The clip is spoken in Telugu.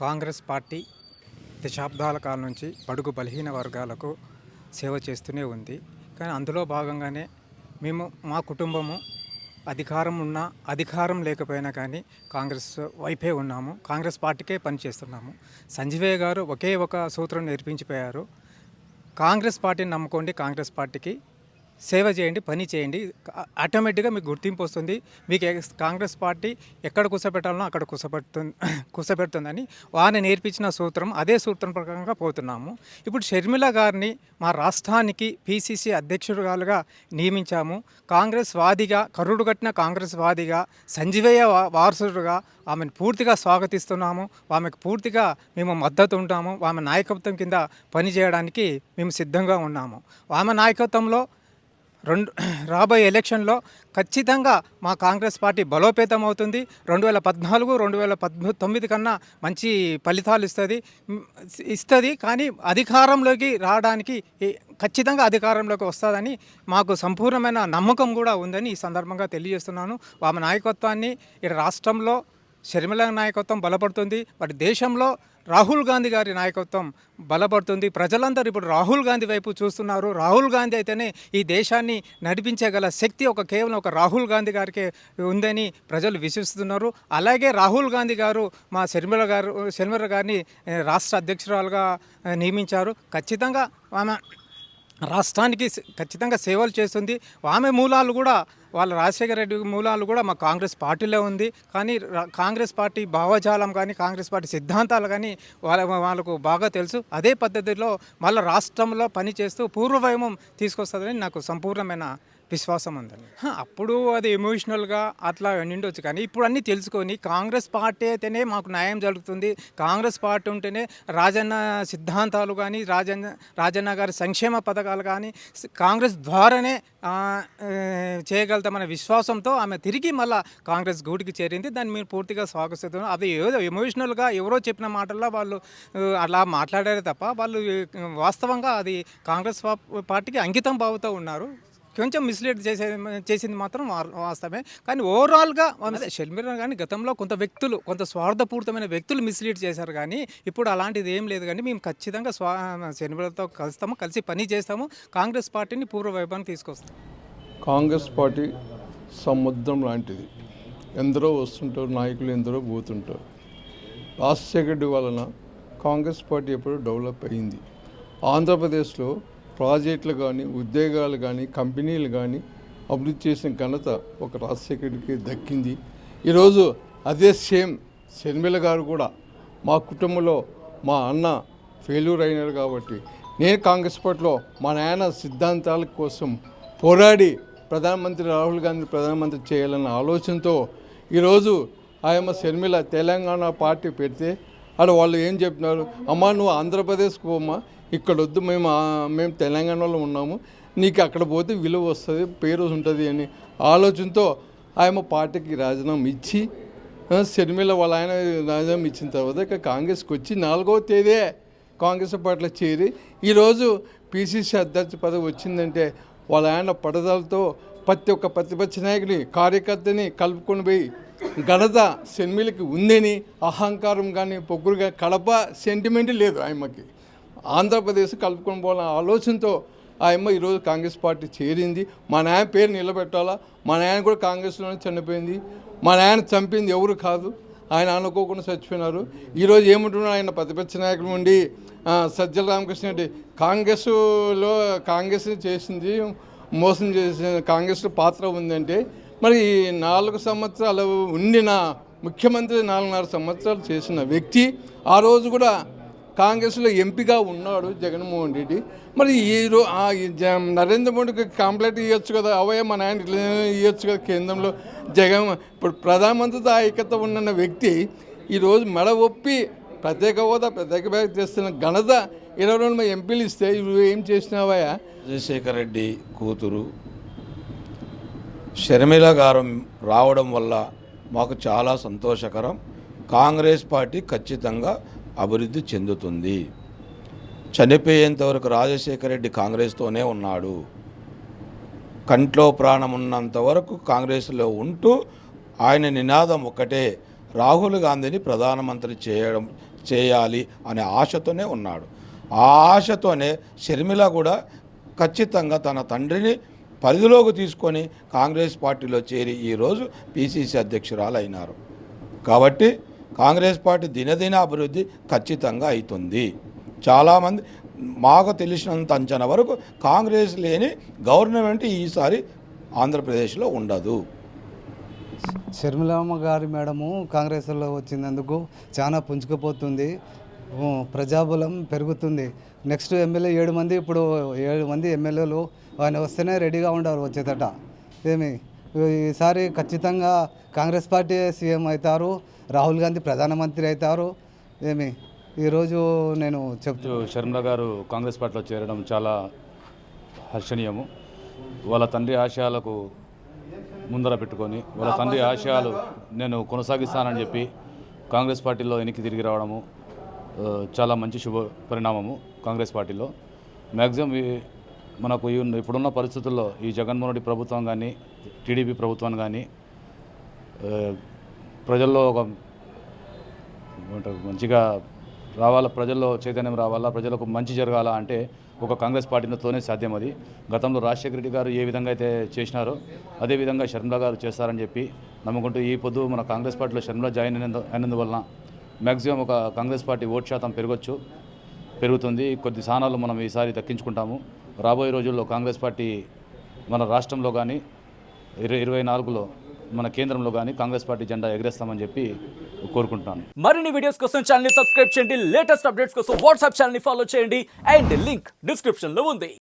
కాంగ్రెస్ పార్టీ దశాబ్దాల కాలం నుంచి బడుగు బలహీన వర్గాలకు సేవ చేస్తూనే ఉంది. కానీ అందులో భాగంగానే మేము మా కుటుంబము అధికారం లేకపోయినా కానీ కాంగ్రెస్ వైపే ఉన్నాము. కాంగ్రెస్ పార్టీకే పనిచేస్తున్నాము. సంజీవయ్య గారు ఒకే ఒక సూత్రం నేర్పించిపోయారు. కాంగ్రెస్ పార్టీని నమ్ముకోండి, కాంగ్రెస్ పార్టీకి సేవ చేయండి, పని చేయండి, ఆటోమేటిక్గా మీకు గుర్తింపు వస్తుంది. మీకు కాంగ్రెస్ పార్టీ ఎక్కడ కుసపెట్టాలనో అక్కడ కుసపెడుతుందని వారిని నేర్పించిన సూత్రం, అదే సూత్రం ప్రకారంగా పోతున్నాము. ఇప్పుడు షర్మిల గారిని మా రాష్ట్రానికి పిసిసి అధ్యక్షురాలుగా నియమించాము. కాంగ్రెస్ వాదిగా, కరుడు కట్టిన కాంగ్రెస్ వాదిగా, సంజీవయ్య వారసుడుగా ఆమెను పూర్తిగా స్వాగతిస్తున్నాము. ఆమెకు పూర్తిగా మేము మద్దతు ఉంటాము. ఆమె నాయకత్వం కింద పనిచేయడానికి మేము సిద్ధంగా ఉన్నాము. ఆమె నాయకత్వంలో రాబోయే ఎలక్షన్లో ఖచ్చితంగా మా కాంగ్రెస్ పార్టీ బలోపేతం అవుతుంది. 2014, 2019 కన్నా మంచి ఫలితాలు ఇస్తుంది. కానీ అధికారంలోకి రావడానికి ఖచ్చితంగా అధికారంలోకి వస్తుందని మాకు సంపూర్ణమైన నమ్మకం కూడా ఉందని ఈ సందర్భంగా తెలియజేస్తున్నాను. ఆమె నాయకత్వాన్ని రాష్ట్రంలో షర్మిల నాయకత్వం బలపడుతుంది. మరి దేశంలో రాహుల్ గాంధీ గారి నాయకత్వం బలపడుతుంది. ప్రజలందరూ ఇప్పుడు రాహుల్ గాంధీ వైపు చూస్తున్నారు. రాహుల్ గాంధీ అయితేనే ఈ దేశాన్ని నడిపించగల శక్తి కేవలం ఒక రాహుల్ గాంధీ గారికి ఉందని ప్రజలు విశ్వసిస్తున్నారు. అలాగే రాహుల్ గాంధీ గారు మా షర్మిల గారిని రాష్ట్ర అధ్యక్షురాలుగా నియమించారు. ఖచ్చితంగా ఆమె రాష్ట్రానికి ఖచ్చితంగా సేవలు చేస్తుంది. ఆమె మూలాలు కూడా వాళ్ళ రాజశేఖర రెడ్డి మూలాలు కూడా మా కాంగ్రెస్ పార్టీలో ఉంది. కానీ కాంగ్రెస్ పార్టీ భావజాలం కానీ కాంగ్రెస్ పార్టీ సిద్ధాంతాలు కానీ వాళ్ళకు బాగా తెలుసు. అదే పద్ధతిలో మళ్ళీ రాష్ట్రంలో పనిచేస్తూ పూర్వవైభవం తీసుకొస్తుందని నాకు సంపూర్ణమైన విశ్వాసం ఉందండి. అప్పుడు అది ఎమోషనల్గా అట్లా నిండొచ్చు. కానీ ఇప్పుడు అన్నీ తెలుసుకొని కాంగ్రెస్ పార్టీ అయితేనే మాకు న్యాయం జరుగుతుంది, కాంగ్రెస్ పార్టీ ఉంటేనే రాజన్న సిద్ధాంతాలు కానీ రాజన్న గారి సంక్షేమ పథకాలు కానీ కాంగ్రెస్ ద్వారానే చేయగలుగుతామనే విశ్వాసంతో ఆమె తిరిగి మళ్ళీ కాంగ్రెస్ గూటికి చేరింది. దాన్ని మీరు పూర్తిగా స్వాగతిస్తున్నాం. అది ఏదో ఎమోషనల్గా ఎవరో చెప్పిన మాటల్లో వాళ్ళు అలా మాట్లాడారే తప్ప వాళ్ళు వాస్తవంగా అది కాంగ్రెస్ పార్టీకి అంకితం భావంతో ఉన్నారు. కొంచెం మిస్లీడ్ చేసింది మాత్రం వాస్తవమే. కానీ ఓవరాల్గా షర్మిల కానీ గతంలో కొంత స్వార్థపూరితమైన వ్యక్తులు మిస్లీడ్ చేశారు. కానీ ఇప్పుడు అలాంటిది ఏం లేదు. కానీ మేము ఖచ్చితంగా షర్మిలతో కలిసి పని చేస్తాము. కాంగ్రెస్ పార్టీని పూర్వ వైభవానికి తీసుకొస్తాం. కాంగ్రెస్ పార్టీ సముద్రం లాంటిది. ఎందరో వస్తుంటారు, నాయకులు ఎందరో పోతుంటారు. రాజశేఖర రెడ్డి వలన కాంగ్రెస్ పార్టీ ఎప్పుడు డెవలప్ అయింది. ఆంధ్రప్రదేశ్లో ప్రాజెక్టులు కానీ, ఉద్యోగాలు కానీ, కంపెనీలు కానీ అభివృద్ధి చేసిన ఘనత ఒక రాజశేఖరుడికి దక్కింది. ఈరోజు అదే సేమ్ షర్మిల గారు కూడా మా కుటుంబంలో మా అన్న ఫెయిల్యూర్ అయినారు కాబట్టి నేను కాంగ్రెస్ పార్టీలో మా నాయన సిద్ధాంతాల కోసం పోరాడి ప్రధానమంత్రి రాహుల్ గాంధీ ప్రధానమంత్రి చేయాలన్న ఆలోచనతో ఈరోజు ఆయమ్మ షర్మిల తెలంగాణ పార్టీ పెడితే అక్కడ వాళ్ళు ఏం చెప్తున్నారు, అమ్మ నువ్వు ఆంధ్రప్రదేశ్కి పోమ్మా, ఇక్కడ వద్దు, మేము తెలంగాణలో ఉన్నాము, నీకు అక్కడ పోతే విలువ వస్తుంది, పేరు ఉంటుంది అని ఆలోచనతో ఆయమ్మ పార్టీకి రాజీనామా ఇచ్చి షర్మిల వాళ్ళ ఆయన రాజీనామా ఇచ్చిన తర్వాత ఇక కాంగ్రెస్కి వచ్చి 4వ తేదీ కాంగ్రెస్ పార్టీలో చేరి ఈరోజు పిసిసి అధ్యక్ష పదవి వచ్చిందంటే వాళ్ళ ఆయన పట్టుదలతో ప్రతి ఒక్క ప్రతిపక్ష నాయకుని కార్యకర్తని కలుపుకొని పోయి ఘనత షర్మిలకి ఉందని అహంకారం కానీ పొగ్గురుగా కడప సెంటిమెంట్ లేదు ఆయమ్మకి. ఆంధ్రప్రదేశ్ కలుపుకొని పోవాలన్న ఆలోచనతో ఆయమ్మ ఈరోజు కాంగ్రెస్ పార్టీ చేరింది. మా నాయన పేరు నిలబెట్టాలా, మా నాయన కూడా కాంగ్రెస్లోనే చనిపోయింది, మా నాయన చంపింది ఎవరు కాదు, ఆయన అనుకోకుండా చచ్చిపోయినారు. ఈరోజు ఏముంటున్నారు, ఆయన ప్రతిపక్ష నాయకులు ఉండి సజ్జల రామకృష్ణ రెడ్డి కాంగ్రెస్ చేసింది, మోసం చేసిన కాంగ్రెస్లో పాత్ర ఉందంటే మరి 4 సంవత్సరాలు ఉండిన ముఖ్యమంత్రి 4.5 సంవత్సరాలు చేసిన వ్యక్తి ఆ రోజు కూడా కాంగ్రెస్లో ఎంపీగా ఉన్నాడు జగన్మోహన్ రెడ్డి. మరి నరేంద్ర మోడీకి కంప్లైంట్ ఇవ్వచ్చు కదా, అవయ్య మా నాయన ఇట్లా ఇవ్వచ్చు కదా కేంద్రంలో. ఇప్పుడు ప్రధానమంత్రితో ఐక్యత ఉన్న వ్యక్తి ఈరోజు మెడ ఒప్పి ప్రత్యేక హోదా చేస్తున్న ఘనత 22 ఎంపీలు ఇస్తే ఇవి ఏం చేసినావయ్యా? రాజశేఖర రెడ్డి కూతురు షర్మిల గారు రావడం వల్ల మాకు చాలా సంతోషకరం. కాంగ్రెస్ పార్టీ ఖచ్చితంగా అభివృద్ధి చెందుతుంది. చనిపోయేంతవరకు రాజశేఖర రెడ్డి కాంగ్రెస్తోనే ఉన్నాడు. కంట్లో ప్రాణం ఉన్నంత వరకు కాంగ్రెస్లో ఉంటూ ఆయన నినాదం ఒక్కటే, రాహుల్ గాంధీని ప్రధానమంత్రి చేయాలి అనే ఆశతోనే ఉన్నాడు. ఆ ఆశతోనే షర్మిల కూడా ఖచ్చితంగా తన తండ్రిని పరిధిలోకి తీసుకొని కాంగ్రెస్ పార్టీలో చేరి ఈరోజు పిసిసి అధ్యక్షురాలు అయినారు. కాబట్టి కాంగ్రెస్ పార్టీ దినదిన అభివృద్ధి ఖచ్చితంగా అవుతుంది. చాలామంది మాకు తెలిసినంత అంచనా వరకు కాంగ్రెస్ లేని గవర్నమెంట్ ఈసారి ఆంధ్రప్రదేశ్లో ఉండదు. షర్మిలమ్మ గారి మేడము కాంగ్రెస్లో వచ్చినందుకు చాలా పుంజుకుపోతుంది, ప్రజాబలం పెరుగుతుంది. నెక్స్ట్ ఎమ్మెల్యే 7 మంది, ఇప్పుడు 7 మంది ఎమ్మెల్యేలు ఆయన వస్తేనే రెడీగా ఉండరు వచ్చేదట. ఈసారి ఖచ్చితంగా కాంగ్రెస్ పార్టీ సీఎం అవుతారు, రాహుల్ గాంధీ ప్రధానమంత్రి అవుతారు. ఈరోజు నేను చెప్తూ షర్మిల గారు కాంగ్రెస్ పార్టీలో చేరడం చాలా హర్షణీయము. వాళ్ళ తండ్రి ఆశయాలకు ముందర పెట్టుకొని వాళ్ళ తండ్రి ఆశయాలు నేను కొనసాగిస్తానని చెప్పి కాంగ్రెస్ పార్టీలో వెనక్కి తిరిగి రావడము చాలా మంచి శుభ పరిణామము. కాంగ్రెస్ పార్టీలో మ్యాక్సిమం మనకు ఇప్పుడున్న పరిస్థితుల్లో ఈ జగన్మోహన్ రెడ్డి ప్రభుత్వం కానీ టీడీపీ ప్రభుత్వం కానీ ప్రజల్లో ఒక మంచిగా రావాలా, ప్రజల్లో చైతన్యం రావాలా, ప్రజలకు మంచి జరగాల అంటే ఒక కాంగ్రెస్ పార్టీతోనే సాధ్యం. అది గతంలో రాజశేఖర రెడ్డి గారు ఏ విధంగా అయితే చేసినారో అదేవిధంగా షర్మిల గారు చేస్తారని చెప్పి నమ్ముకుంటూ ఈ పొద్దు మన కాంగ్రెస్ పార్టీలో షర్మిల జాయిన్ అయినందువలన మ్యాక్సిమం ఒక కాంగ్రెస్ పార్టీ ఓటు శాతం పెరుగుతుంది. కొద్ది స్థానాలు మనం ఈసారి దక్కించుకుంటాము. రాబోయే రోజుల్లో కాంగ్రెస్ పార్టీ మన రాష్ట్రంలో కానీ 24లో మన కేంద్రంలో కానీ కాంగ్రెస్ పార్టీ జెండా ఎగరేస్తామని చెప్పి కోరుకుంటున్నాను. మరిన్ని వీడియోస్ కోసం ఛానల్ ని సబ్స్క్రైబ్ చేయండి, లేటెస్ట్ అప్డేట్స్ కోసం వాట్సాప్ ఛానల్ ని ఫాలో చేయండి అండ్ లింక్ డిస్క్రిప్షన్ లో ఉంది.